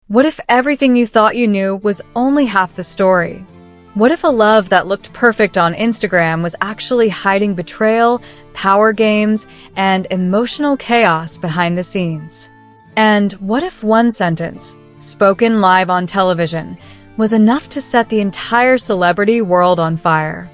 What if everything you thought you knew was only half the story? What if a love that looked perfect on Instagram was actually hiding betrayal, power games, and emotional chaos behind the scenes? And what if one sentence, spoken live on television, was enough to set the entire celebrity world on fire?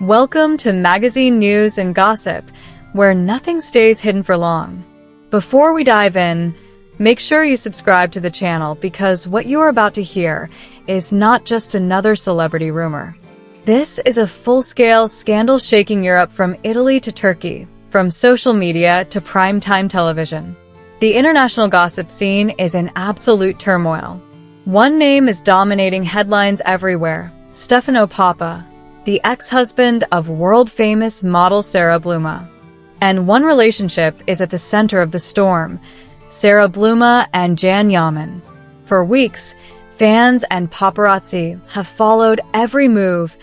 Welcome to Magazine News and Gossip, where nothing stays hidden for long. Before we dive in, make sure you subscribe to the channel because what you are about to hear is not just another celebrity rumor. This is a full-scale scandal shaking Europe from Italy to Turkey, from social media to primetime television. The international gossip scene is in absolute turmoil. One name is dominating headlines everywhere: Stephano Papa, the ex-husband of world-famous model Sara Bluma. And one relationship is at the center of the storm: Sara Bluma and Yaman. For weeks, fans and paparazzi have followed every move,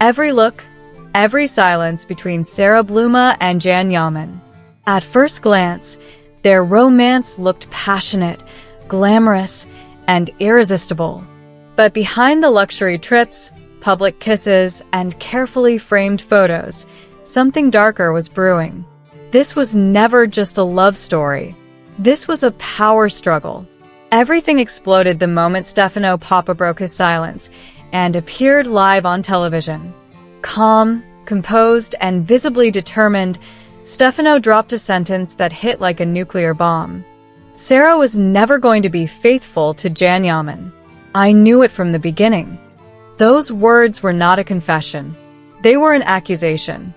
every look, every silence between Sara Bluma and Yaman. At first glance, their romance looked passionate, glamorous, and irresistible. But behind the luxury trips, public kisses, and carefully framed photos, something darker was brewing. This was never just a love story. This was a power struggle. Everything exploded the moment Stephano Papa broke his silence and appeared live on television. Calm, composed, and visibly determined, Stephano dropped a sentence that hit like a nuclear bomb. Sara was never going to be faithful to Yaman. I knew it from the beginning. Those words were not a confession. They were an accusation.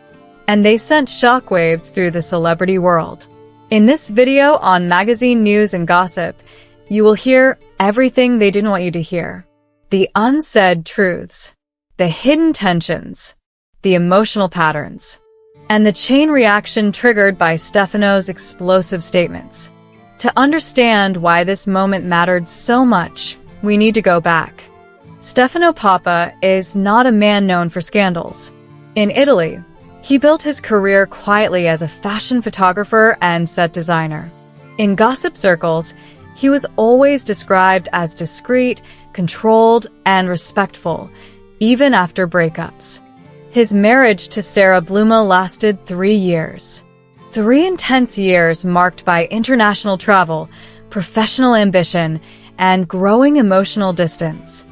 And they sent shockwaves through the celebrity world. In this video on Magazine News and Gossip, you will hear everything they didn't want you to hear. The unsaid truths, the hidden tensions, the emotional patterns, and the chain reaction triggered by Stephano's explosive statements. To understand why this moment mattered so much, we need to go back. Stephano Papa is not a man known for scandals. In Italy, he built his career quietly as a fashion photographer and set designer. In gossip circles, he was always described as discreet, controlled, and respectful, even after breakups. His marriage to Sara Bluma lasted 3 years. 3 intense years marked by international travel, professional ambition, and growing emotional distance.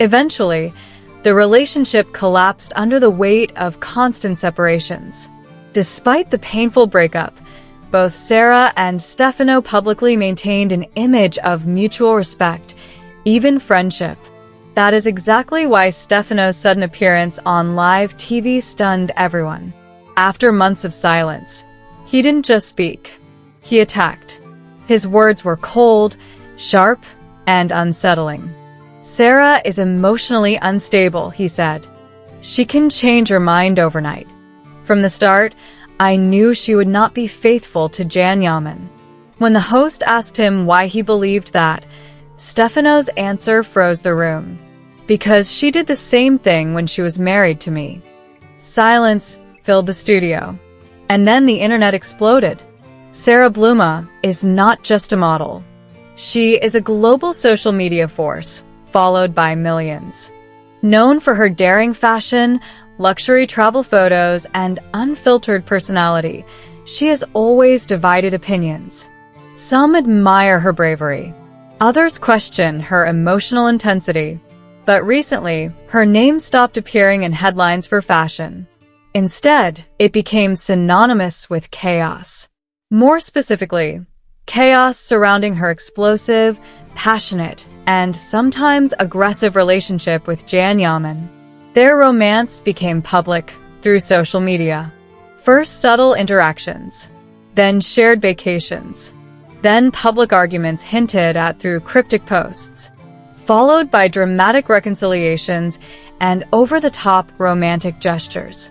Eventually, the relationship collapsed under the weight of constant separations. Despite the painful breakup, both Sara and Stephano publicly maintained an image of mutual respect, even friendship. That is exactly why Stephano's sudden appearance on live TV stunned everyone. After months of silence, he didn't just speak. He attacked. His words were cold, sharp, and unsettling. Sara is emotionally unstable, he said. She can change her mind overnight. From the start, I knew she would not be faithful to Yaman. When the host asked him why he believed that, Stephano's answer froze the room. Because she did the same thing when she was married to me. Silence filled the studio. And then the internet exploded. Sara Bluma is not just a model. She is a global social media force, followed by millions. Known for her daring fashion, luxury travel photos, and unfiltered personality, she has always divided opinions. Some admire her bravery. Others question her emotional intensity. But recently, her name stopped appearing in headlines for fashion. Instead, it became synonymous with chaos. More specifically, chaos surrounding her explosive, passionate, and sometimes aggressive relationship with Yaman. Their romance became public through social media. First subtle interactions, then shared vacations, then public arguments hinted at through cryptic posts, followed by dramatic reconciliations and over-the-top romantic gestures.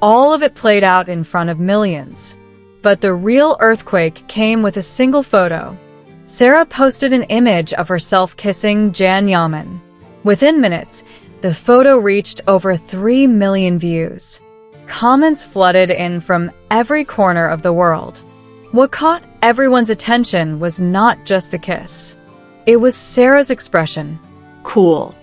All of it played out in front of millions. But the real earthquake came with a single photo. Sara posted an image of herself kissing Yaman. Within minutes, the photo reached over 3 million views. Comments flooded in from every corner of the world. What caught everyone's attention was not just the kiss. It was Sara's expression. Cool.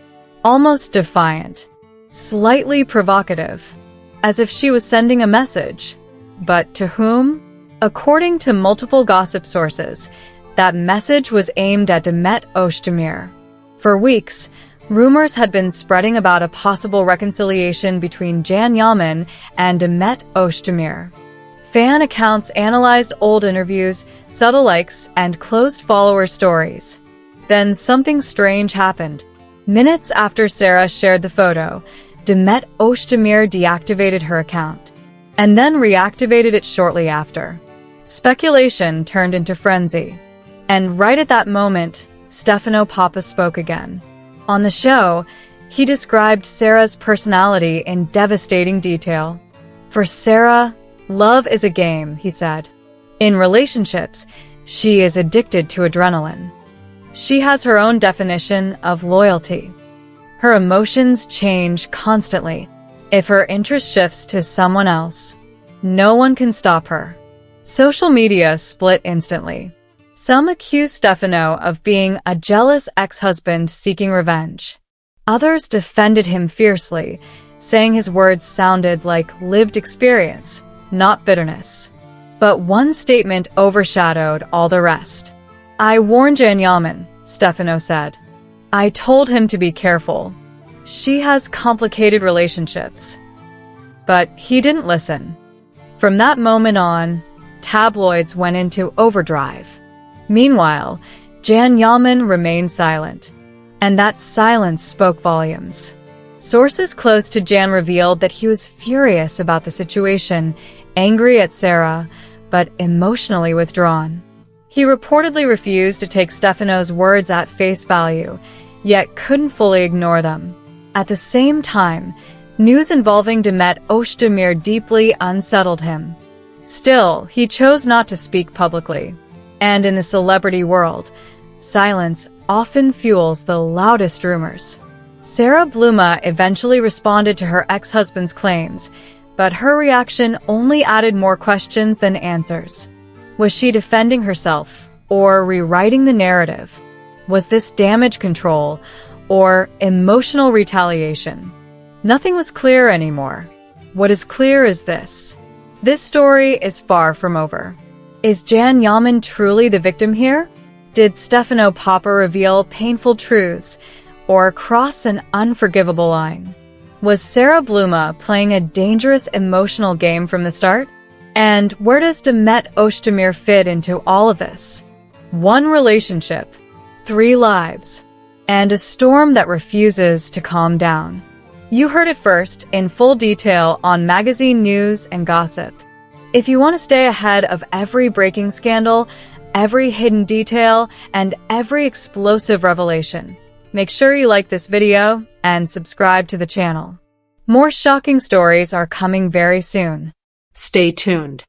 Almost defiant. Slightly provocative. As if she was sending a message. But to whom? According to multiple gossip sources, that message was aimed at Demet Özdemir. For weeks, rumors had been spreading about a possible reconciliation between Yaman and Demet Özdemir. Fan accounts analyzed old interviews, subtle likes, and closed follower stories. Then something strange happened. Minutes after Sara shared the photo, Demet Özdemir deactivated her account, and then reactivated it shortly after. Speculation turned into frenzy. And right at that moment, Stephano Papa spoke again. On the show, he described Sara's personality in devastating detail. For Sara, love is a game, he said. In relationships, she is addicted to adrenaline. She has her own definition of loyalty. Her emotions change constantly. If her interest shifts to someone else, no one can stop her. Social media split instantly. Some accused Stephano of being a jealous ex-husband seeking revenge. Others defended him fiercely, saying his words sounded like lived experience, not bitterness. But one statement overshadowed all the rest. "I warned Yaman," Stephano said. "I told him to be careful. She has complicated relationships." But he didn't listen. From that moment on, tabloids went into overdrive. Meanwhile, Yaman remained silent, and that silence spoke volumes. Sources close to Jan revealed that he was furious about the situation, angry at Sara, but emotionally withdrawn. He reportedly refused to take Stephano's words at face value, yet couldn't fully ignore them. At the same time, news involving Demet Özdemir deeply unsettled him. Still, he chose not to speak publicly. And in the celebrity world, silence often fuels the loudest rumors. Sara Bluma eventually responded to her ex-husband's claims, but her reaction only added more questions than answers. Was she defending herself or rewriting the narrative? Was this damage control or emotional retaliation? Nothing was clear anymore. What is clear is this. This story is far from over. Is Yaman truly the victim here? Did Stephano Papa reveal painful truths or cross an unforgivable line? Was Sara Bluma playing a dangerous emotional game from the start? And where does Demet Özdemir fit into all of this? One relationship, 3 lives, and a storm that refuses to calm down. You heard it first in full detail on Magazine News and Gossip. If you want to stay ahead of every breaking scandal, every hidden detail, and every explosive revelation, make sure you like this video and subscribe to the channel. More shocking stories are coming very soon. Stay tuned.